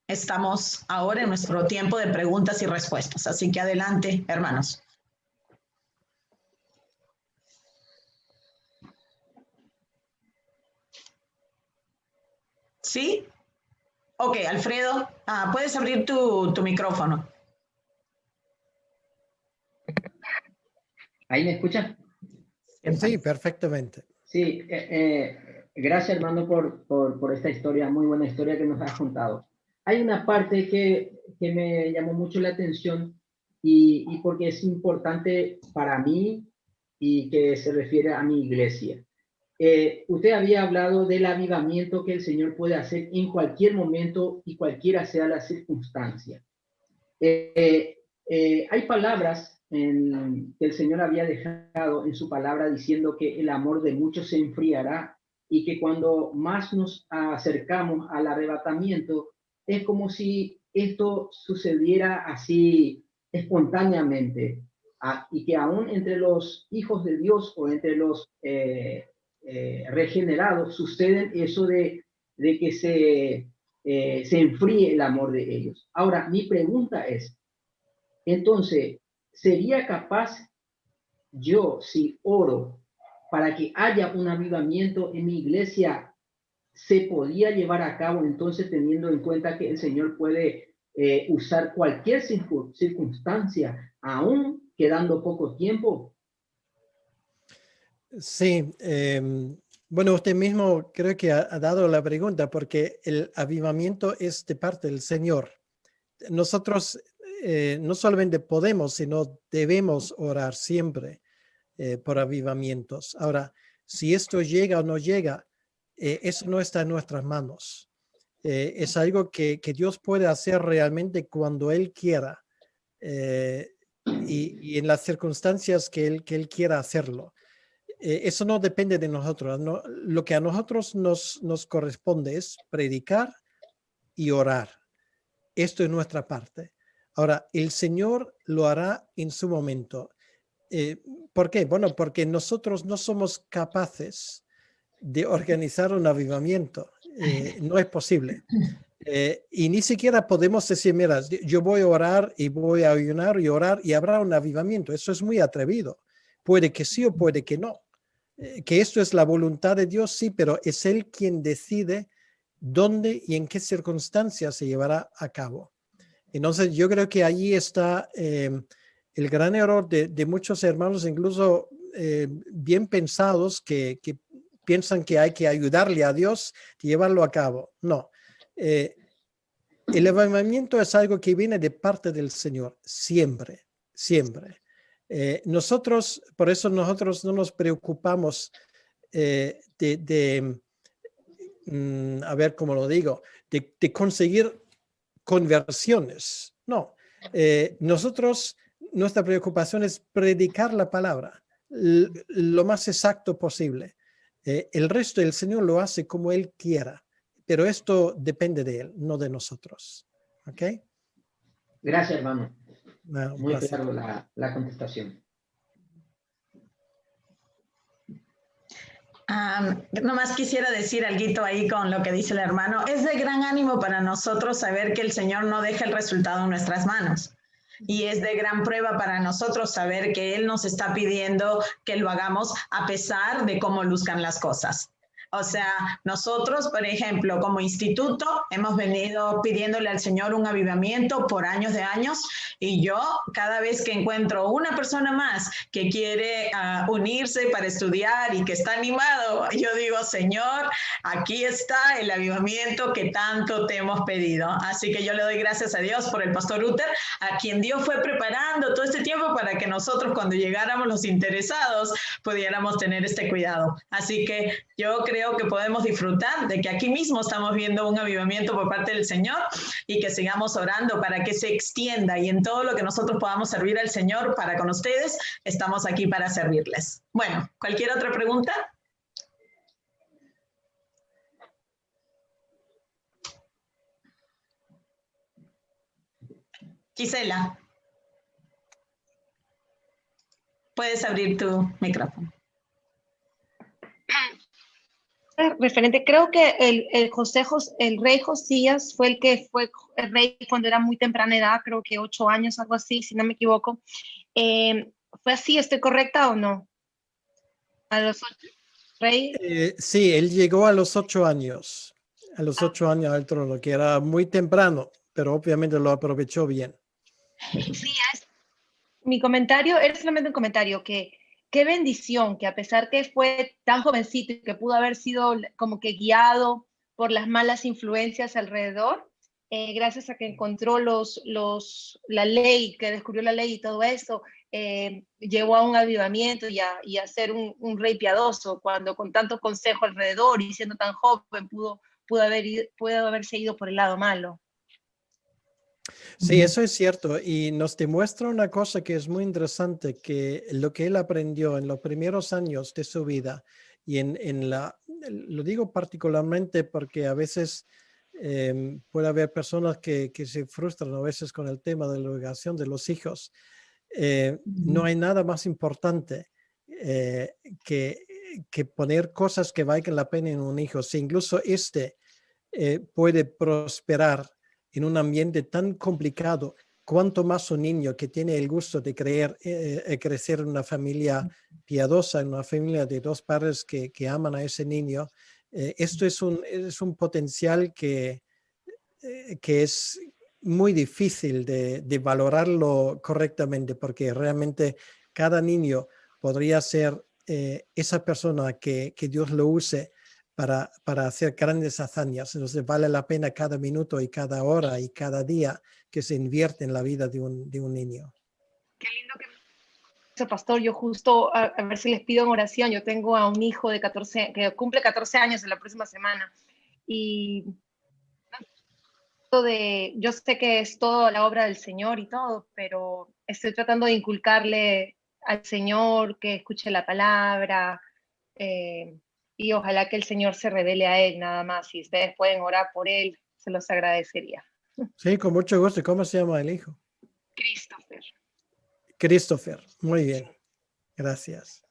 estamos ahora en nuestro tiempo de preguntas y respuestas. Así que adelante, hermanos. ¿Sí? Ok, Alfredo, puedes abrir tu micrófono. ¿Ahí me escuchan? Sí, perfectamente. Sí, gracias hermano por esta historia, muy buena historia que nos has contado. Hay una parte que me llamó mucho la atención y porque es importante para mí y que se refiere a mi iglesia. Usted había hablado del avivamiento que el Señor puede hacer en cualquier momento y cualquiera sea la circunstancia. Hay palabras que el Señor había dejado en su palabra diciendo que el amor de muchos se enfriará y que cuando más nos acercamos al arrebatamiento es como si esto sucediera así espontáneamente y que aún entre los hijos de Dios o entre los regenerados suceden eso de que se enfríe el amor de ellos. Ahora, mi pregunta es, entonces, ¿sería capaz yo, si oro para que haya un avivamiento en mi iglesia, se podía llevar a cabo entonces teniendo en cuenta que el Señor puede usar cualquier circunstancia, aún quedando poco tiempo? Sí, bueno, usted mismo creo que ha dado la pregunta porque el avivamiento es de parte del Señor. Nosotros no solamente podemos, sino debemos orar siempre por avivamientos. Ahora, si esto llega o no llega, eso no está en nuestras manos. Es algo que Dios puede hacer realmente cuando Él quiera y en las circunstancias que Él quiera hacerlo. Eso no depende de nosotros. No, lo que a nosotros nos corresponde es predicar y orar. Esto es nuestra parte. Ahora, el Señor lo hará en su momento. ¿Por qué? Bueno, porque nosotros no somos capaces de organizar un avivamiento. No es posible. Y ni siquiera podemos decir, mira, yo voy a orar y voy a ayunar y orar y habrá un avivamiento. Eso es muy atrevido. Puede que sí o puede que no. Que esto es la voluntad de Dios, sí, pero es Él quien decide dónde y en qué circunstancias se llevará a cabo. Entonces, yo creo que allí está el gran error de muchos hermanos, incluso bien pensados, que piensan que hay que ayudarle a Dios y llevarlo a cabo. No. El avivamiento es algo que viene de parte del Señor, siempre, siempre. Por eso nosotros no nos preocupamos a ver cómo lo digo, de conseguir conversiones. No, nuestra preocupación es predicar la palabra lo más exacto posible. El resto el Señor lo hace como Él quiera, pero esto depende de Él, no de nosotros. ¿Ok? Gracias, hermano. Bueno, muy claro la contestación. Nomás quisiera decir algo ahí con lo que dice el hermano. Es de gran ánimo para nosotros saber que el Señor no deja el resultado en nuestras manos. Y es de gran prueba para nosotros saber que Él nos está pidiendo que lo hagamos a pesar de cómo luzcan las cosas. O sea, nosotros, por ejemplo, como instituto, hemos venido pidiéndole al Señor un avivamiento por años de años, y yo cada vez que encuentro una persona más que quiere unirse para estudiar y que está animado, yo digo, Señor, aquí está el avivamiento que tanto te hemos pedido. Así que yo le doy gracias a Dios por el pastor Uther, a quien Dios fue preparando todo este tiempo para que nosotros, cuando llegáramos los interesados, pudiéramos tener este cuidado. Así que yo creo que podemos disfrutar de que aquí mismo estamos viendo un avivamiento por parte del Señor, y que sigamos orando para que se extienda, y en todo lo que nosotros podamos servir al Señor para con ustedes, estamos aquí para servirles. Bueno, ¿cualquier otra pregunta? Gisela, puedes abrir tu micrófono. Referente, creo que el rey Josías fue el que fue el rey cuando era muy temprana edad, creo que 8 años, algo así, si no me equivoco. ¿Fue así? ¿Estoy correcta o no? A los 8 rey. Sí, él llegó a los 8 años, al trono, que era muy temprano, pero obviamente lo aprovechó bien. Sí, mi comentario era solamente un comentario, que qué bendición que a pesar que fue tan jovencito y que pudo haber sido como que guiado por las malas influencias alrededor, gracias a que encontró la ley, que descubrió la ley y todo eso, llevó a un avivamiento y a ser un rey piadoso, cuando con tanto consejo alrededor y siendo tan joven pudo haberse ido por el lado malo. Sí, eso es cierto y nos demuestra una cosa que es muy interesante, que lo que él aprendió en los primeros años de su vida y lo digo particularmente porque a veces puede haber personas que se frustran a veces con el tema de la educación de los hijos. No hay nada más importante que poner cosas que valgan la pena en un hijo. Si incluso puede prosperar en un ambiente tan complicado, cuanto más un niño que tiene el gusto de crecer en una familia piadosa, en una familia de 2 padres que aman a ese niño. Esto es un potencial que es muy difícil de valorarlo correctamente, porque realmente cada niño podría ser esa persona que Dios lo use para hacer grandes hazañas. Entonces vale la pena cada minuto y cada hora y cada día que se invierte en la vida de un niño. Qué lindo que pastor, yo justo a ver si les pido en oración. Yo tengo a un hijo de 14, que cumple 14 años en la próxima semana, y yo sé que es toda la obra del Señor y todo, pero estoy tratando de inculcarle al Señor que escuche la palabra, y ojalá que el Señor se revele a él nada más. Si ustedes pueden orar por él, se los agradecería. Sí, con mucho gusto. ¿Cómo se llama el hijo? Christopher. Christopher. Muy bien. Gracias.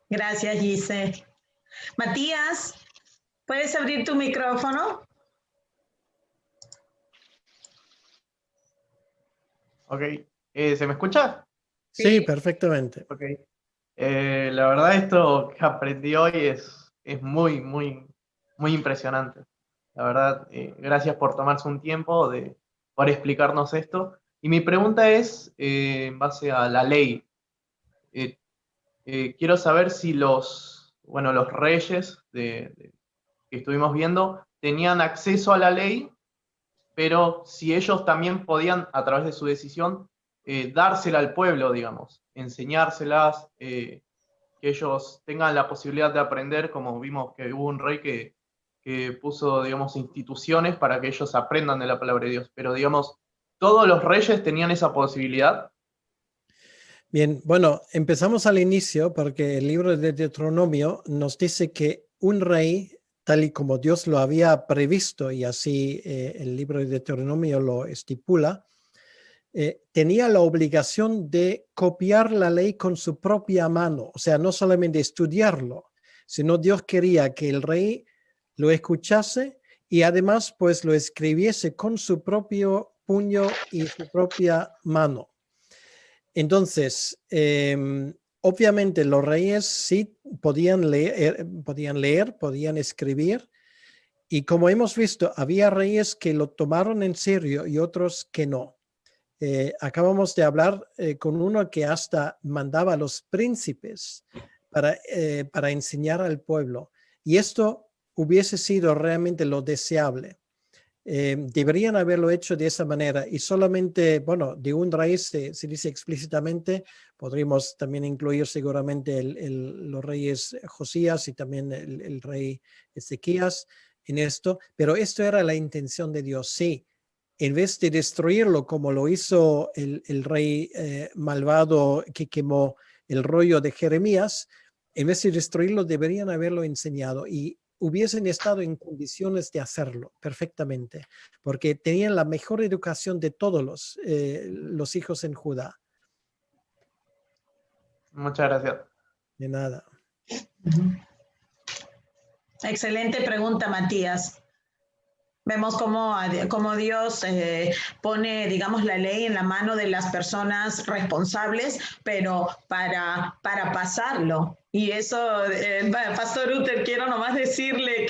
Gracias, Gise. Matías, ¿puedes abrir tu micrófono? Ok. ¿Se me escucha? Sí, perfectamente. Ok. La verdad, esto que aprendí hoy es muy, muy, muy impresionante. La verdad, gracias por tomarse un tiempo por explicarnos esto. Y mi pregunta es, en base a la ley, quiero saber si los reyes que estuvimos viendo tenían acceso a la ley, pero si ellos también podían, a través de su decisión, dársela al pueblo, digamos, enseñárselas, que ellos tengan la posibilidad de aprender, como vimos que hubo un rey que puso, digamos, instituciones para que ellos aprendan de la palabra de Dios. Pero, digamos, ¿todos los reyes tenían esa posibilidad? Bien, bueno, empezamos al inicio porque el libro de Deuteronomio nos dice que un rey, tal y como Dios lo había previsto, y así el libro de Deuteronomio lo estipula, tenía la obligación de copiar la ley con su propia mano, o sea, no solamente estudiarlo, sino Dios quería que el rey lo escuchase y además pues lo escribiese con su propio puño y su propia mano. Entonces, obviamente los reyes sí podían leer, podían escribir, y como hemos visto, había reyes que lo tomaron en serio y otros que no. Acabamos de hablar con uno que hasta mandaba a los príncipes para enseñar al pueblo, y esto hubiese sido realmente lo deseable. Deberían haberlo hecho de esa manera, y solamente, bueno, de un rey se dice explícitamente. Podríamos también incluir seguramente los reyes Josías y también el rey Ezequías en esto, pero esto era la intención de Dios. Sí, en vez de destruirlo como lo hizo el rey malvado que quemó el rollo de Jeremías, en vez de destruirlo deberían haberlo enseñado, y hubiesen estado en condiciones de hacerlo perfectamente, porque tenían la mejor educación de todos los hijos en Judá. Muchas gracias. De nada. Excelente pregunta, Matías. Vemos cómo Dios pone, digamos, la ley en la mano de las personas responsables, pero para pasarlo. Y eso, Pastor Uther, quiero nomás decirle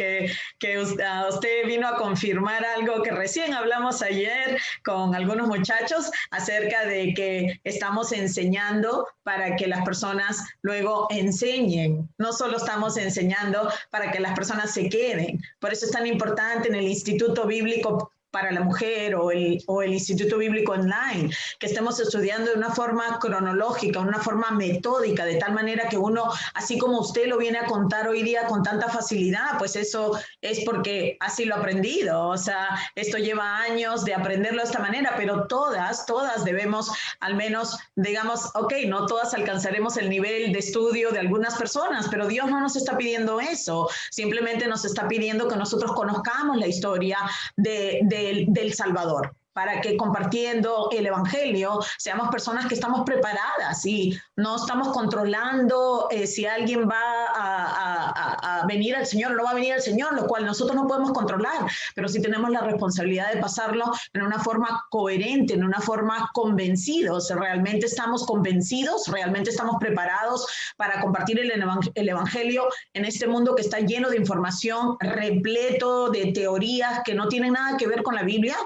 que usted vino a confirmar algo que recién hablamos ayer con algunos muchachos acerca de que estamos enseñando para que las personas luego enseñen. No solo estamos enseñando para que las personas se queden. Por eso es tan importante en el Instituto Bíblico para la Mujer o el Instituto Bíblico Online, que estemos estudiando de una forma cronológica, una forma metódica, de tal manera que uno, así como usted lo viene a contar hoy día con tanta facilidad, pues eso es porque así lo ha aprendido. O sea, esto lleva años de aprenderlo de esta manera, pero todas debemos al menos, digamos, ok, no todas alcanzaremos el nivel de estudio de algunas personas, pero Dios no nos está pidiendo eso, simplemente nos está pidiendo que nosotros conozcamos la historia del Salvador, para que compartiendo el Evangelio seamos personas que estamos preparadas y no estamos controlando si alguien va a venir al Señor o no va a venir al Señor, lo cual nosotros no podemos controlar, pero sí tenemos la responsabilidad de pasarlo en una forma coherente, en una forma convencidos. ¿Realmente estamos convencidos? ¿Realmente estamos preparados para compartir el Evangelio en este mundo que está lleno de información, repleto de teorías que no tienen nada que ver con la Biblia?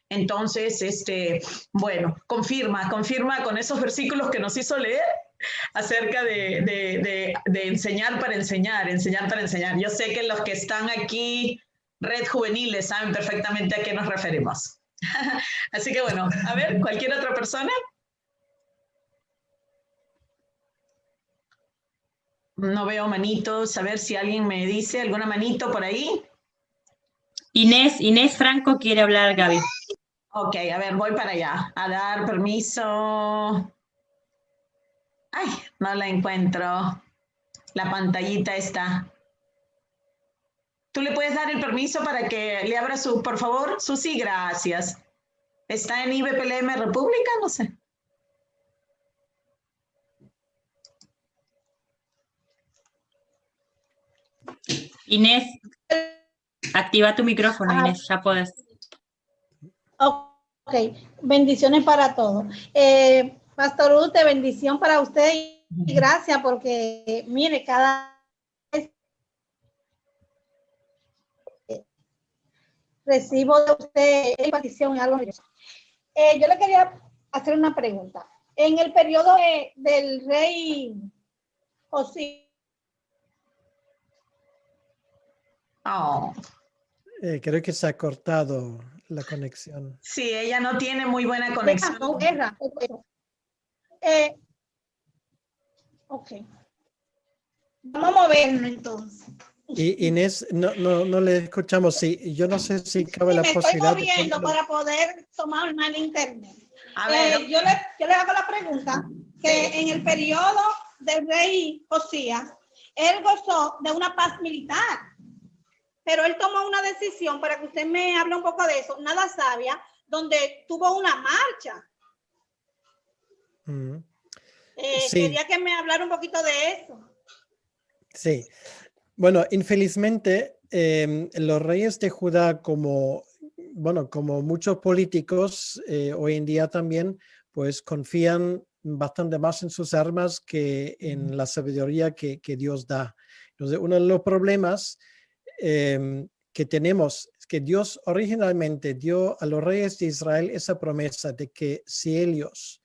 Entonces, bueno, confirma con esos versículos que nos hizo leer acerca de enseñar para enseñar, enseñar para enseñar. Yo sé que los que están aquí, Red Juveniles, saben perfectamente a qué nos referimos. Así que bueno, a ver, ¿cualquier otra persona? No veo manitos, a ver si alguien me dice alguna manito por ahí. Inés Franco quiere hablar, Gaby. Ok, a ver, voy para allá. A dar permiso. Ay, no la encuentro. La pantallita está. ¿Tú le puedes dar el permiso para que le abra por favor? Susi, gracias. ¿Está en IBPLM República? No sé. Inés, activa tu micrófono, Inés, ya puedes. Ok, bendiciones para todos. Pastor Ute, bendición para usted y gracias porque, mire, cada vez recibo de usted bendición y algo. Yo le quería hacer una pregunta. En el periodo del rey Josías. Oh. Creo que se ha cortado la conexión. Sí, ella no tiene muy buena conexión. Ok. Vamos a movernos entonces. Y Inés, no le escuchamos. Sí, yo no sé si cabe la posibilidad. Me estoy moviendo para poder tomar mal internet. A ver. Yo le hago la pregunta que en el periodo del rey Josías, él gozó de una paz militar, pero él tomó una decisión, para que usted me hable un poco de eso, nada sabia, donde tuvo una marcha. Sí. Quería que me hablara un poquito de eso. Sí. Bueno, infelizmente, los reyes de Judá, como muchos políticos hoy en día también, pues confían bastante más en sus armas que en la sabiduría que Dios da. Entonces, uno de los problemas que tenemos es que Dios originalmente dio a los reyes de Israel esa promesa de que si ellos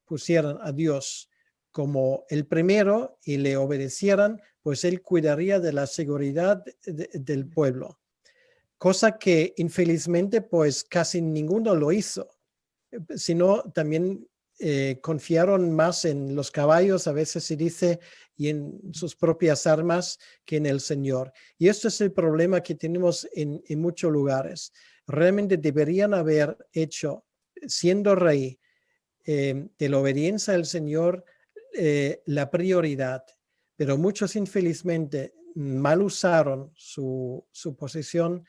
pusieran a Dios como el primero y le obedecieran, pues él cuidaría de la seguridad del pueblo. Cosa que infelizmente pues casi ninguno lo hizo, sino también confiaron más en los caballos, a veces se dice, y en sus propias armas que en el Señor. Y esto es el problema que tenemos en muchos lugares. Realmente deberían haber hecho, siendo rey, de la obediencia al Señor, la prioridad, pero muchos infelizmente mal usaron su posición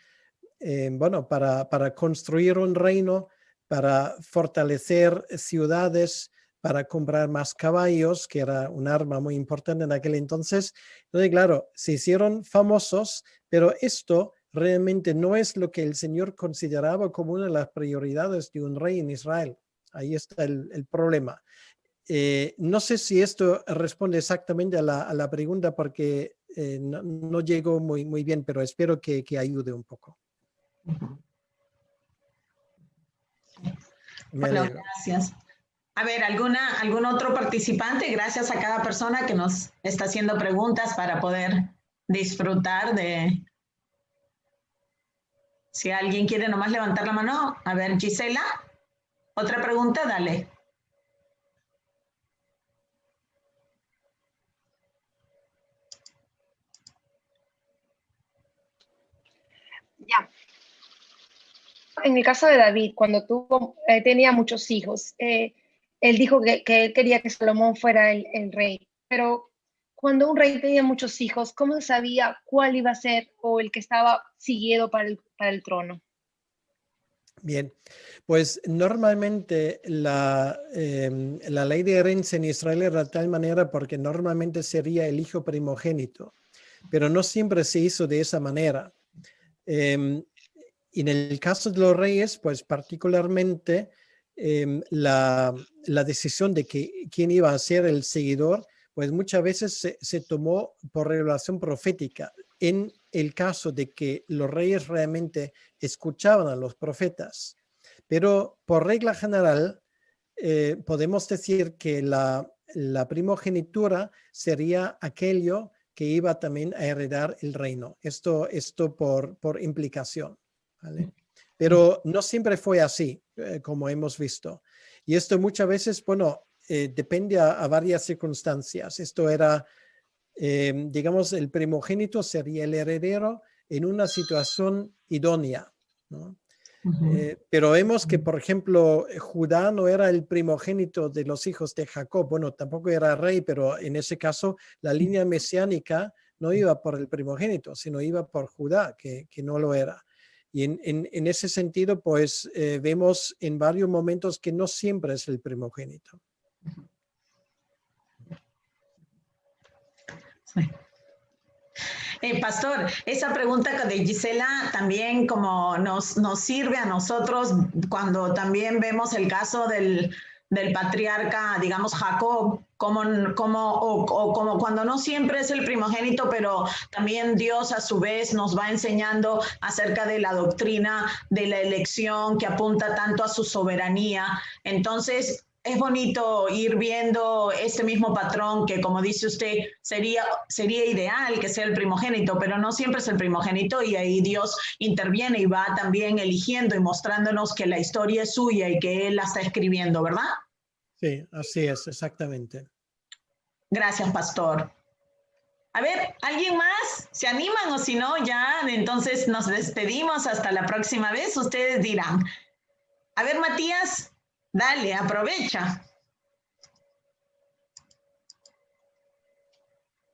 para construir un reino, para fortalecer ciudades, para comprar más caballos, que era un arma muy importante en aquel entonces. Entonces, claro, se hicieron famosos, pero esto realmente no es lo que el Señor consideraba como una de las prioridades de un rey en Israel. Ahí está el problema. No sé si esto responde exactamente a la pregunta porque no llegó muy bien, pero espero que ayude un poco. Me Bueno, alegro. gracias. A ver, ¿algún otro participante? Gracias a cada persona que nos está haciendo preguntas para poder disfrutar de... Si alguien quiere nomás levantar la mano. A ver, Gisela, ¿otra pregunta? Dale. Ya. En el caso de David, cuando tenía muchos hijos, él dijo que él quería que Salomón fuera el rey, pero cuando un rey tenía muchos hijos, ¿cómo se sabía cuál iba a ser o el que estaba siguiendo para el trono? Bien, pues normalmente la ley de herencia en Israel era de tal manera porque normalmente sería el hijo primogénito, pero no siempre se hizo de esa manera. Y en el caso de los reyes, pues particularmente la decisión de quién iba a ser el seguidor, pues muchas veces se tomó por revelación profética. En el caso de que los reyes realmente escuchaban a los profetas. Pero por regla general, podemos decir que la primogenitura sería aquello que iba también a heredar el reino. Esto por implicación. ¿Vale? Pero no siempre fue así, como hemos visto. Y esto muchas veces, bueno, depende a varias circunstancias. Esto era, digamos, el primogénito sería el heredero en una situación idónea, ¿no? Pero vemos que, por ejemplo, Judá no era el primogénito de los hijos de Jacob. Bueno, tampoco era rey, pero en ese caso la línea mesiánica no iba por el primogénito, sino iba por Judá, que no lo era. Y en ese sentido, pues vemos en varios momentos que no siempre es el primogénito. Sí. Pastor, esa pregunta de Gisela también como nos sirve a nosotros cuando también vemos el caso del patriarca, digamos, Jacob, como cuando no siempre es el primogénito, pero también Dios a su vez nos va enseñando acerca de la doctrina de la elección que apunta tanto a su soberanía. Entonces, es bonito ir viendo este mismo patrón que, como dice usted, sería ideal que sea el primogénito, pero no siempre es el primogénito y ahí Dios interviene y va también eligiendo y mostrándonos que la historia es suya y que Él la está escribiendo, ¿verdad? Sí, así es, exactamente. Gracias, pastor. A ver, ¿alguien más? ¿Se animan o si no, ya entonces nos despedimos hasta la próxima vez? Ustedes dirán. A ver, Matías, dale, aprovecha.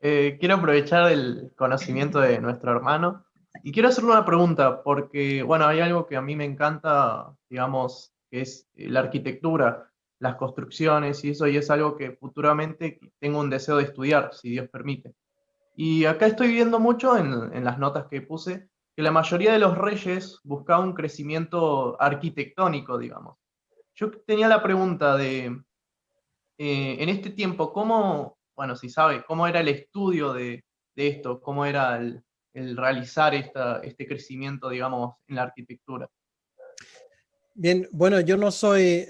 Quiero aprovechar el conocimiento de nuestro hermano y quiero hacerle una pregunta porque, bueno, hay algo que a mí me encanta, digamos, que es la arquitectura, las construcciones y eso, y es algo que futuramente tengo un deseo de estudiar, si Dios permite. Y acá estoy viendo mucho en las notas que puse que la mayoría de los reyes buscaba un crecimiento arquitectónico, digamos. Yo tenía la pregunta de, en este tiempo, ¿cómo, bueno, si sabe, cómo era el estudio de esto, cómo era el realizar este crecimiento, digamos, en la arquitectura? Bien, bueno, yo no soy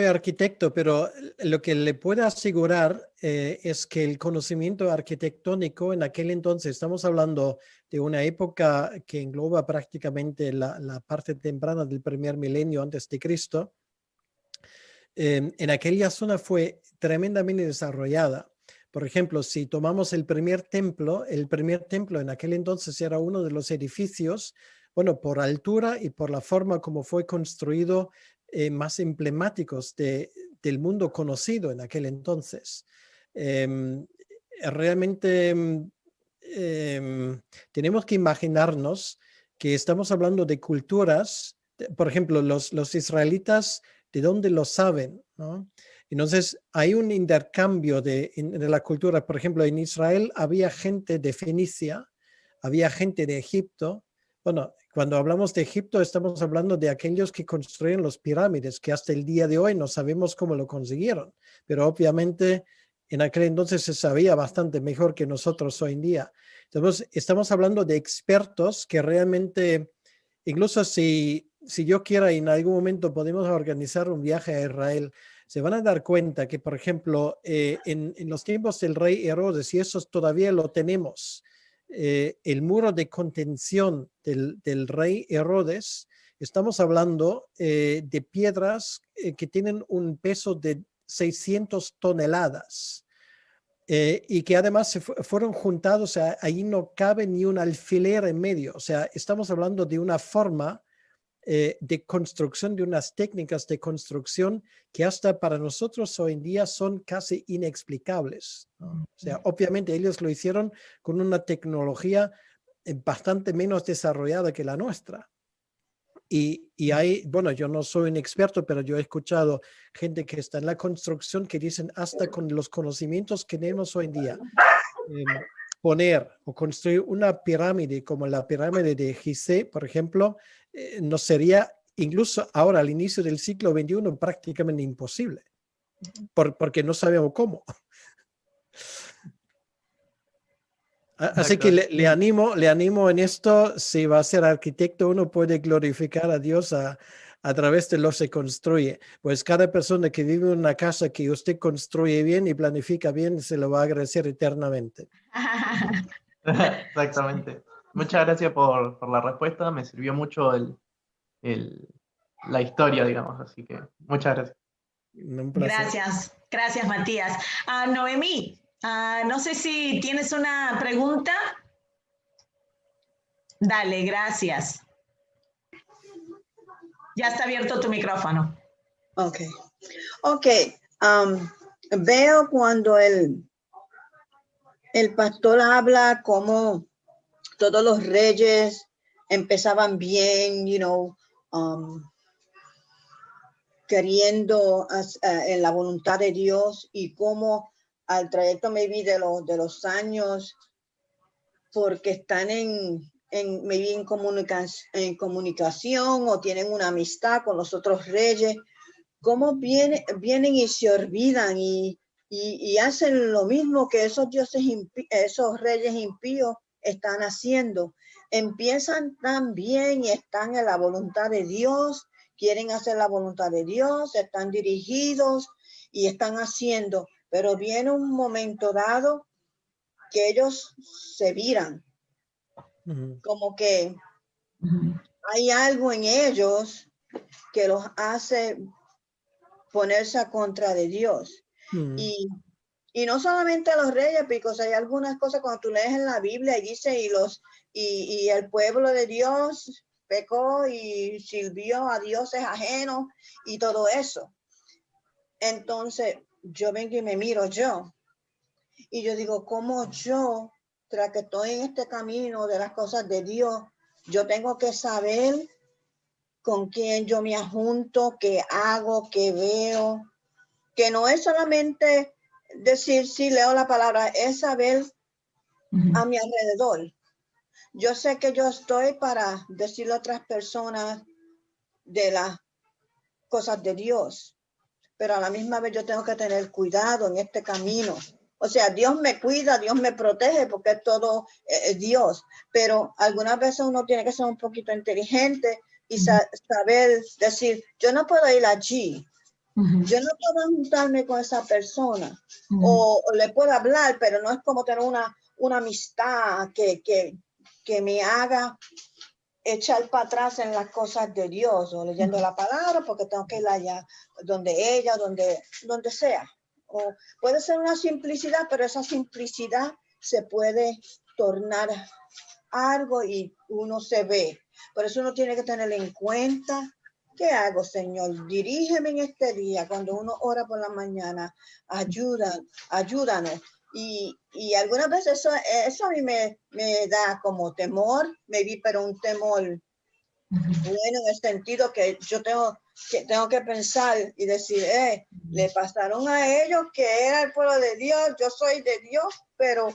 arquitecto, pero lo que le puedo asegurar es que el conocimiento arquitectónico en aquel entonces, estamos hablando de una época que engloba prácticamente la parte temprana del primer milenio antes de Cristo, en aquella zona fue tremendamente desarrollada. Por ejemplo, si tomamos el primer templo en aquel entonces era uno de los edificios, bueno, por altura y por la forma como fue construido, más emblemáticos del mundo conocido en aquel entonces. Realmente tenemos que imaginarnos que estamos hablando de culturas, por ejemplo, los israelitas, ¿de dónde lo saben? ¿No? Entonces, hay un intercambio de la cultura. Por ejemplo, en Israel había gente de Fenicia, había gente de Egipto. Bueno, cuando hablamos de Egipto, estamos hablando de aquellos que construyeron las pirámides, que hasta el día de hoy no sabemos cómo lo consiguieron. Pero obviamente, en aquel entonces se sabía bastante mejor que nosotros hoy en día. Entonces, estamos hablando de expertos que realmente, incluso si yo quiera, en algún momento podemos organizar un viaje a Israel, se van a dar cuenta que, por ejemplo, en los tiempos del rey Herodes, y eso todavía lo tenemos, el muro de contención del rey Herodes, estamos hablando de piedras que tienen un peso de 600 toneladas y que además fueron juntados, o sea, ahí no cabe ni un alfiler en medio, o sea, estamos hablando de una forma de construcción, de unas técnicas de construcción que hasta para nosotros hoy en día son casi inexplicables, ¿no? O sea, obviamente ellos lo hicieron con una tecnología bastante menos desarrollada que la nuestra. Y hay, bueno, yo no soy un experto, pero yo he escuchado gente que está en la construcción que dicen hasta con los conocimientos que tenemos hoy en día, poner o construir una pirámide como la pirámide de Gizeh, por ejemplo, no sería incluso ahora al inicio del siglo XXI prácticamente imposible, porque no sabemos cómo. Así que le animo en esto. Si va a ser arquitecto, uno puede glorificar a Dios a través de lo que se construye. Pues cada persona que vive en una casa que usted construye bien y planifica bien, se lo va a agradecer eternamente. Exactamente. Muchas gracias por la respuesta. Me sirvió mucho la historia, digamos. Así que muchas gracias. Un placer. Gracias Matías. Noemí, no sé si tienes una pregunta. Dale, gracias. Ya está abierto tu micrófono. Ok. Veo cuando el pastor habla como todos los reyes empezaban bien, queriendo en la voluntad de Dios, y cómo al trayecto maybe de los años, porque están en comunicación o tienen una amistad con los otros reyes, cómo vienen y se olvidan y hacen lo mismo que esos reyes impíos están haciendo. Empiezan tan bien y están en la voluntad de Dios, quieren hacer la voluntad de Dios, están dirigidos y están haciendo, pero viene un momento dado que ellos se viran, como que hay algo en ellos que los hace ponerse a contra de Dios. Y no solamente a los reyes, porque hay algunas cosas cuando tú lees en la Biblia y dice y el pueblo de Dios pecó y sirvió a dioses ajenos y todo eso. Entonces yo vengo y me miro yo y yo digo, ¿cómo yo, tras que estoy en este camino de las cosas de Dios, yo tengo que saber con quién yo me ajunto, qué hago, qué veo? Que no es solamente decir, sí, leo la palabra, es saber a mi alrededor. Yo sé que yo estoy para decirle a otras personas de las cosas de Dios, pero a la misma vez yo tengo que tener cuidado en este camino. O sea, Dios me cuida, Dios me protege, porque es todo Dios, pero algunas veces uno tiene que ser un poquito inteligente y saber decir, yo no puedo ir allí. Yo no puedo juntarme con esa persona o le puedo hablar, pero no es como tener una amistad que me haga echar para atrás en las cosas de Dios o leyendo la palabra porque tengo que ir allá donde ella, donde sea. O puede ser una simplicidad, pero esa simplicidad se puede tornar algo y uno se ve. Por eso uno tiene que tener en cuenta. ¿Qué hago, Señor? Dirígeme en este día. Cuando uno ora por la mañana, ayúdanos. Y algunas veces eso a mí me da como temor, pero un temor bueno en el sentido que yo tengo que pensar y decir, le pasaron a ellos que era el pueblo de Dios, yo soy de Dios, pero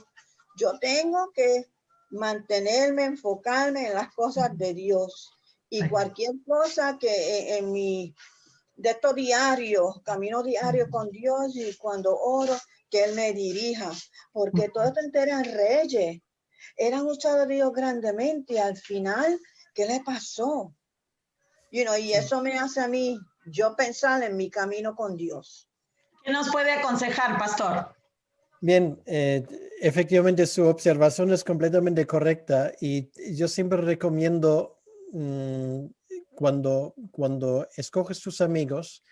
yo tengo que mantenerme, enfocarme en las cosas de Dios. Y cualquier cosa que en mi de estos diarios, camino diario con Dios, y cuando oro, que Él me dirija, porque todos estos eran reyes, eran usados de Dios grandemente, y al final, ¿qué le pasó? Y eso me hace a mí, yo pensar en mi camino con Dios. ¿Qué nos puede aconsejar, pastor? Bien, efectivamente su observación es correcta y yo siempre recomiendo cuando escoges tus amigos,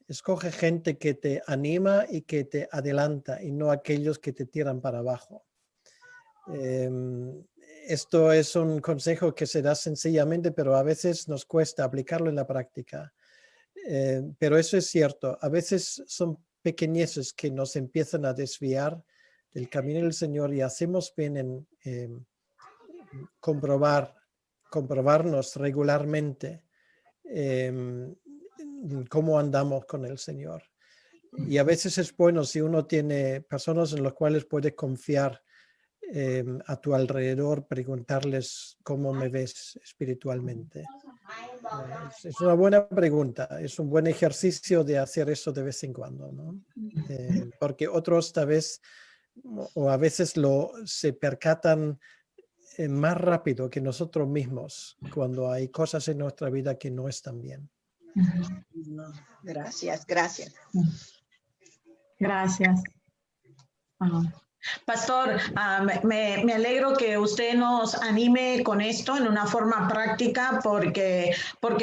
escoge gente que te anima y que te adelanta y no aquellos que te tiran para abajo. Esto es un consejo que se da sencillamente, pero a veces nos cuesta aplicarlo en la práctica. Pero eso es cierto. A veces son pequeñeces que nos empiezan a desviar del camino del Señor y hacemos bien en comprobarnos regularmente cómo andamos con el Señor. Y a veces es bueno si uno tiene personas en las cuales puede confiar a tu alrededor, preguntarles cómo me ves espiritualmente. Es una buena pregunta, es un buen ejercicio de hacer eso de vez en cuando, ¿no? Porque otros tal vez o a veces se percatan más rápido que nosotros mismos cuando hay cosas en nuestra vida que no están bien. Gracias. Gracias. Pastor, me alegro que usted nos anime con esto en una forma práctica porque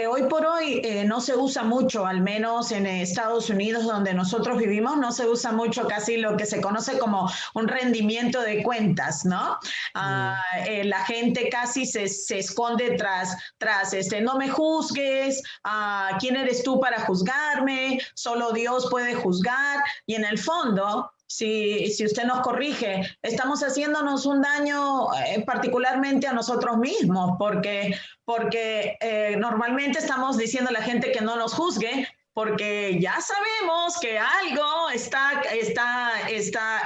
hoy por hoy no se usa mucho, al menos en Estados Unidos donde nosotros vivimos, no se usa mucho casi lo que se conoce como un rendimiento de cuentas, ¿no? La gente casi se esconde tras no me juzgues, ¿quién eres tú para juzgarme? Solo Dios puede juzgar y en el fondo... Si usted nos corrige, estamos haciéndonos un daño particularmente a nosotros mismos, porque normalmente estamos diciendo a la gente que no nos juzgue, porque ya sabemos que algo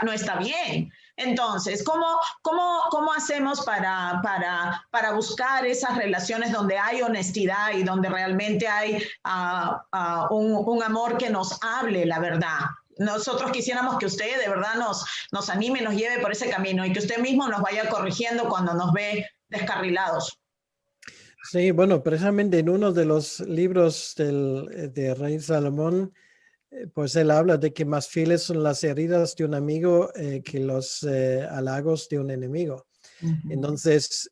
no está bien. Entonces, ¿cómo hacemos para buscar esas relaciones donde hay honestidad y donde realmente hay un amor que nos hable la verdad? Nosotros quisiéramos que usted de verdad nos anime, nos lleve por ese camino y que usted mismo nos vaya corrigiendo cuando nos ve descarrilados. Sí, bueno, precisamente en uno de los libros de Rey Salomón, pues él habla de que más fieles son las heridas de un amigo que los halagos de un enemigo. Entonces,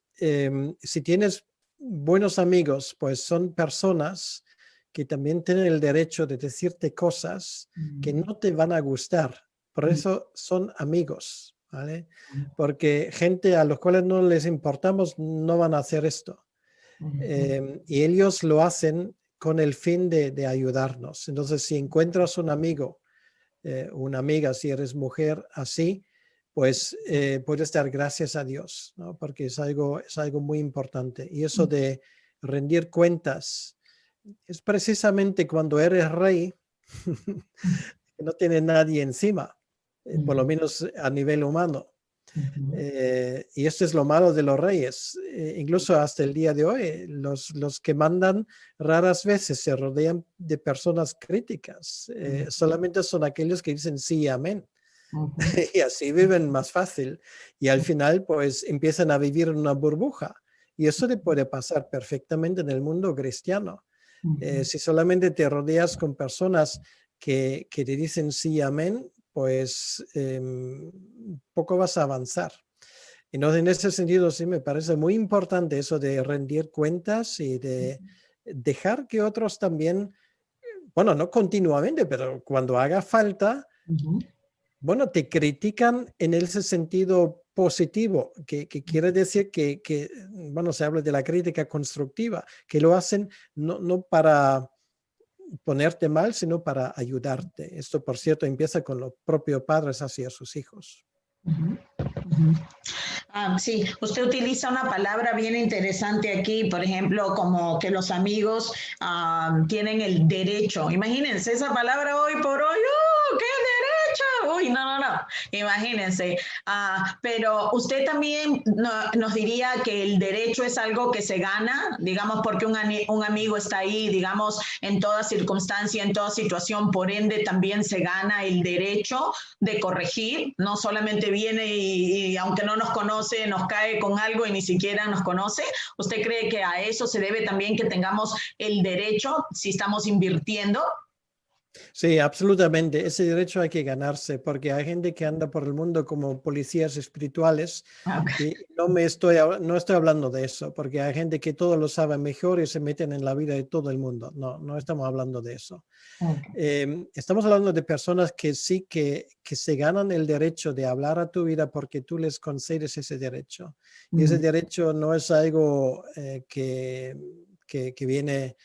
si tienes buenos amigos, pues son personas que también tienen el derecho de decirte cosas que no te van a gustar. Por eso son amigos, ¿vale? Porque gente a los cuales no les importamos no van a hacer esto. Y ellos lo hacen con el fin de ayudarnos. Entonces, si encuentras un amigo, una amiga, si eres mujer, así, pues puedes dar gracias a Dios, ¿no? Porque es algo muy importante. Y eso de rendir cuentas, es precisamente cuando eres rey, que no tiene nadie encima, por lo menos a nivel humano. Y esto es lo malo de los reyes. Incluso hasta el día de hoy, los que mandan raras veces se rodean de personas críticas. Solamente son aquellos que dicen sí, amén. Y así viven más fácil. Y al final, pues empiezan a vivir en una burbuja. Y eso le puede pasar perfectamente en el mundo cristiano. Si solamente te rodeas con personas que te dicen sí, amén, pues poco vas a avanzar. Entonces, en ese sentido, sí me parece muy importante eso de rendir cuentas y de dejar que otros también, bueno, no continuamente, pero cuando haga falta, bueno, te critican en ese sentido positivo, que quiere decir que, bueno, se habla de la crítica constructiva, que lo hacen no para ponerte mal, sino para ayudarte. Esto, por cierto, empieza con los propios padres hacia sus hijos. Sí, usted utiliza una palabra bien interesante aquí, por ejemplo, como que los amigos tienen el derecho. Imagínense esa palabra hoy por hoy, ¡oh, qué derecho! Uy, no. Imagínense. Pero usted también nos diría que el derecho es algo que se gana, digamos, porque un amigo está ahí, digamos, en toda circunstancia, en toda situación, por ende también se gana el derecho de corregir, no solamente viene y aunque no nos conoce, nos cae con algo y ni siquiera nos conoce. ¿Usted cree que a eso se debe también que tengamos el derecho si estamos invirtiendo? Sí, absolutamente. Ese derecho hay que ganarse porque hay gente que anda por el mundo como policías espirituales y no estoy hablando de eso porque hay gente que todo lo sabe mejor y se meten en la vida de todo el mundo. No estamos hablando de eso. Estamos hablando de personas que sí que se ganan el derecho de hablar a tu vida porque tú les concedes ese derecho. Y ese derecho no es algo que viene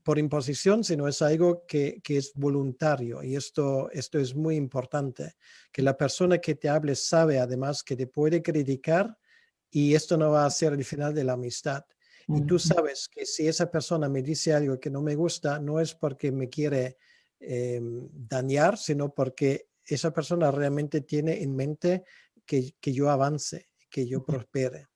por imposición, sino es algo que es voluntario. Y esto es muy importante, que la persona que te hable sabe además que te puede criticar y esto no va a ser el final de la amistad. Y tú sabes que si esa persona me dice algo que no me gusta, no es porque me quiere dañar, sino porque esa persona realmente tiene en mente que yo avance, que yo prospere.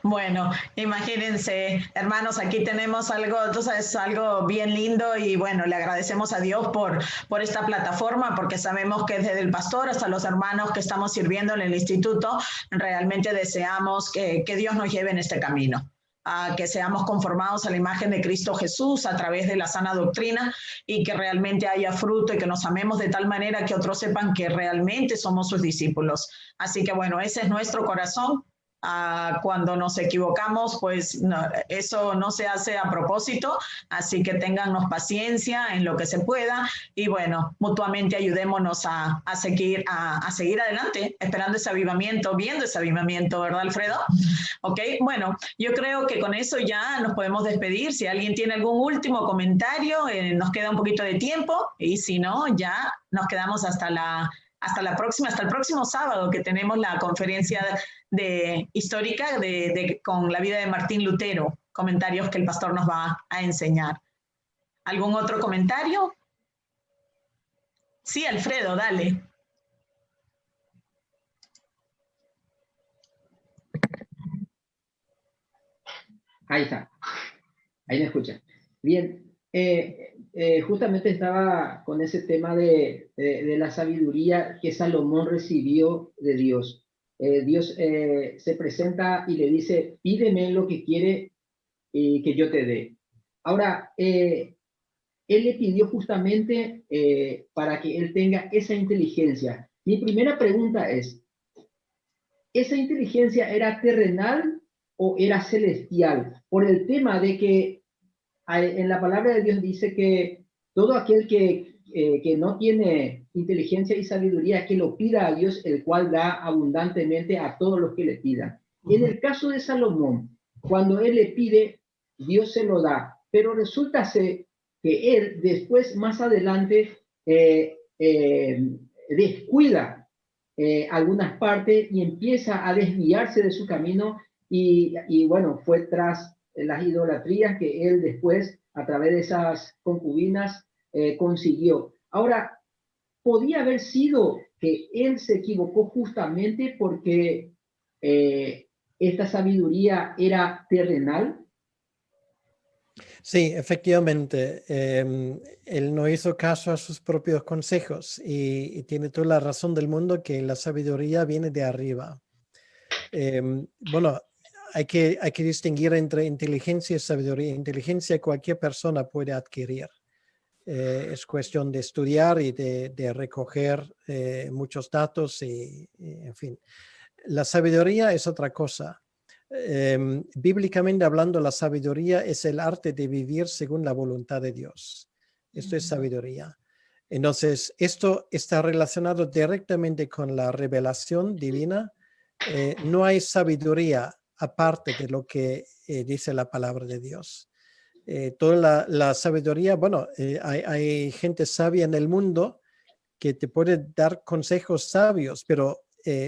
Bueno, imagínense, hermanos, aquí tenemos algo, entonces, algo bien lindo y bueno, le agradecemos a Dios por esta plataforma, porque sabemos que desde el pastor hasta los hermanos que estamos sirviendo en el instituto, realmente deseamos que Dios nos lleve en este camino. Que seamos conformados a la imagen de Cristo Jesús a través de la sana doctrina y que realmente haya fruto y que nos amemos de tal manera que otros sepan que realmente somos sus discípulos. Así que bueno, ese es nuestro corazón. Cuando nos equivocamos, pues no, eso no se hace a propósito, así que téngannos paciencia en lo que se pueda y bueno, mutuamente ayudémonos a seguir adelante, esperando ese avivamiento, viendo ese avivamiento, ¿verdad, Alfredo? Ok, bueno, yo creo que con eso ya nos podemos despedir. Si alguien tiene algún último comentario, nos queda un poquito de tiempo y si no, ya nos quedamos hasta la próxima, hasta el próximo sábado que tenemos la conferencia histórica con la vida de Martín Lutero, comentarios que el pastor nos va a enseñar. ¿Algún otro comentario? Sí, Alfredo, dale. Ahí está, ahí me escucha. Bien, justamente estaba con ese tema de la sabiduría que Salomón recibió de Dios. Dios se presenta y le dice, pídeme lo que quiere y que yo te dé. Ahora, él le pidió justamente para que él tenga esa inteligencia. Mi primera pregunta es, ¿esa inteligencia era terrenal o era celestial? Por el tema de que en la palabra de Dios dice que todo aquel que no tiene inteligencia y sabiduría, que lo pida a Dios, el cual da abundantemente a todos los que le pidan. En el caso de Salomón, cuando él le pide, Dios se lo da, pero resulta que él después, más adelante, descuida algunas partes y empieza a desviarse de su camino y bueno, fue tras las idolatrías que él después, a través de esas concubinas, consiguió. Ahora, podía haber sido que él se equivocó justamente porque esta sabiduría era terrenal. Sí, efectivamente. Él no hizo caso a sus propios consejos y tiene toda la razón del mundo que la sabiduría viene de arriba. Bueno, hay que distinguir entre inteligencia y sabiduría. Inteligencia cualquier persona puede adquirir. Es cuestión de estudiar y de recoger muchos datos y, en fin. La sabiduría es otra cosa. Bíblicamente hablando, la sabiduría es el arte de vivir según la voluntad de Dios. Esto es sabiduría. Entonces, esto está relacionado directamente con la revelación divina. No hay sabiduría aparte de lo que dice la palabra de Dios. Toda la sabiduría, bueno, hay gente sabia en el mundo que te puede dar consejos sabios, pero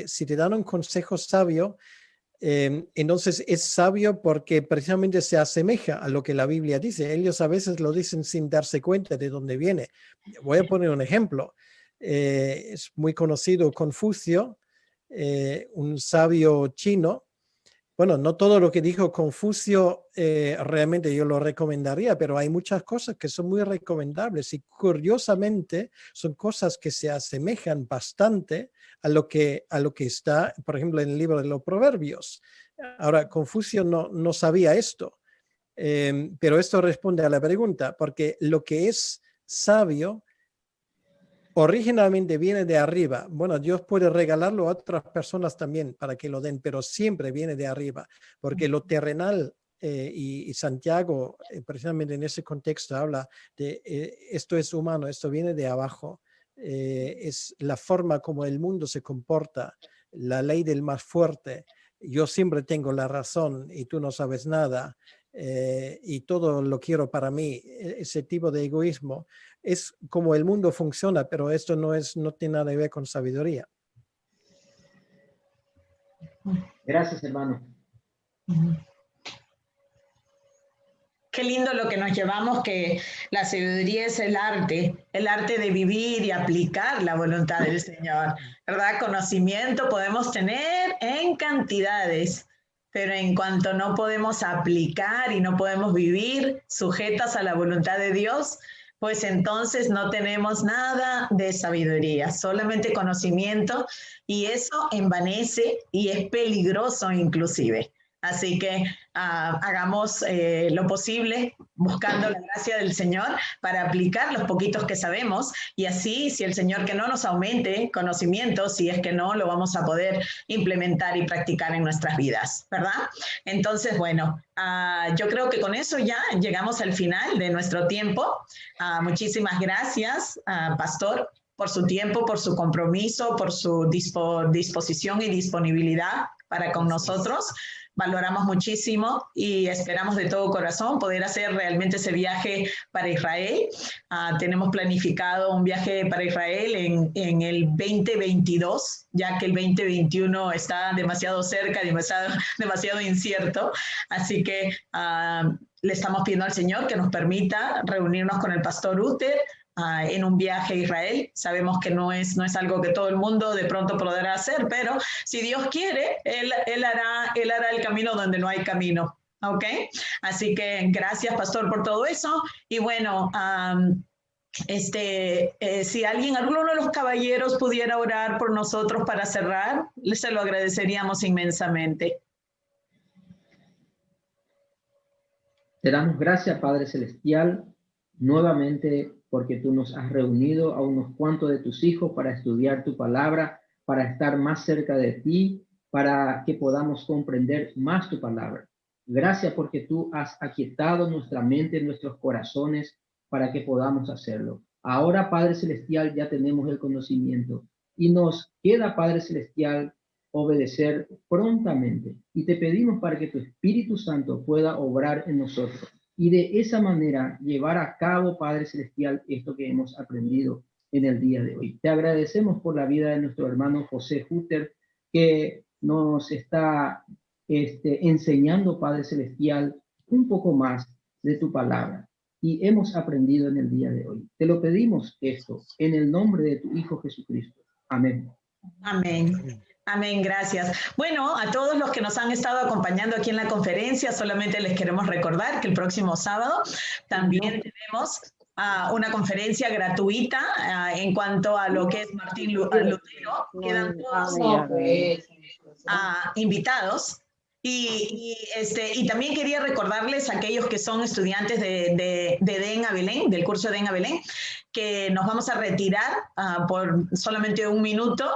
si te dan un consejo sabio, entonces es sabio porque precisamente se asemeja a lo que la Biblia dice. Ellos a veces lo dicen sin darse cuenta de dónde viene. Voy a poner un ejemplo. Es muy conocido Confucio, un sabio chino. Bueno, no todo lo que dijo Confucio realmente yo lo recomendaría, pero hay muchas cosas que son muy recomendables y curiosamente son cosas que se asemejan bastante a lo que está, por ejemplo, en el libro de los Proverbios. Ahora, Confucio no sabía esto, pero esto responde a la pregunta, porque lo que es sabio originalmente viene de arriba. Bueno, Dios puede regalarlo a otras personas también para que lo den, pero siempre viene de arriba, porque lo terrenal, y Santiago precisamente en ese contexto habla de esto es humano, esto viene de abajo, es la forma como el mundo se comporta, la ley del más fuerte. Yo siempre tengo la razón y tú no sabes nada. Y todo lo quiero para mí, ese tipo de egoísmo es como el mundo funciona, pero esto no tiene nada que ver con sabiduría. Gracias, hermano. Qué lindo lo que nos llevamos, que la sabiduría es el arte de vivir y aplicar la voluntad del Señor, ¿verdad? Conocimiento podemos tener en cantidades, pero en cuanto no podemos aplicar y no podemos vivir sujetas a la voluntad de Dios, pues entonces no tenemos nada de sabiduría, solamente conocimiento, y eso envanece y es peligroso inclusive. Así que hagamos lo posible buscando la gracia del Señor para aplicar los poquitos que sabemos, y así, si el Señor que no nos aumente conocimiento, si es que no, lo vamos a poder implementar y practicar en nuestras vidas, ¿verdad? Entonces, bueno, yo creo que con eso ya llegamos al final de nuestro tiempo. Muchísimas gracias, Pastor, por su tiempo, por su compromiso, por su disposición y disponibilidad para con nosotros. Valoramos muchísimo y esperamos de todo corazón poder hacer realmente ese viaje para Israel. Tenemos planificado un viaje para Israel en el 2022, ya que el 2021 está demasiado cerca, demasiado incierto. Así que le estamos pidiendo al Señor que nos permita reunirnos con el pastor Uther en un viaje a Israel. Sabemos que no es algo que todo el mundo de pronto podrá hacer, pero si Dios quiere, Él hará el camino donde no hay camino. ¿Ok? Así que gracias, pastor, por todo eso. Y bueno, si alguno de los caballeros pudiera orar por nosotros para cerrar, se lo agradeceríamos inmensamente. Te damos gracias, Padre Celestial, nuevamente porque tú nos has reunido a unos cuantos de tus hijos para estudiar tu palabra, para estar más cerca de ti, para que podamos comprender más tu palabra. Gracias porque tú has aquietado nuestra mente, nuestros corazones, para que podamos hacerlo. Ahora, Padre Celestial, ya tenemos el conocimiento y nos queda, Padre Celestial, obedecer prontamente. Y te pedimos para que tu Espíritu Santo pueda obrar en nosotros y de esa manera llevar a cabo, Padre Celestial, esto que hemos aprendido en el día de hoy. Te agradecemos por la vida de nuestro hermano José Uther, que nos está enseñando, Padre Celestial, un poco más de tu palabra. Y hemos aprendido en el día de hoy. Te lo pedimos esto en el nombre de tu Hijo Jesucristo. Amén. Amén. Amén, gracias. Bueno, a todos los que nos han estado acompañando aquí en la conferencia, solamente les queremos recordar que el próximo sábado también tenemos una conferencia gratuita en cuanto a lo que es Martín Lutero. Quedan todos invitados. Y también quería recordarles a aquellos que son estudiantes de DEN a Belén, del curso de DEN a Belén, que nos vamos a retirar por solamente un minuto.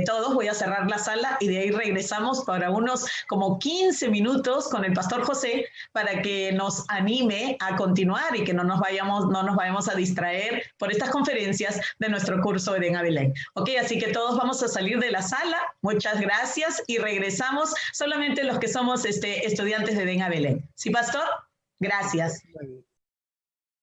Todos, voy a cerrar la sala y de ahí regresamos para unos como 15 minutos con el pastor José para que nos anime a continuar y que no nos vayamos a distraer por estas conferencias de nuestro curso de DEN a Belén. Ok, así que todos vamos a salir de la sala. Muchas gracias y regresamos solamente los que somos estudiantes de DEN a Belén. ¿Sí, pastor? Gracias.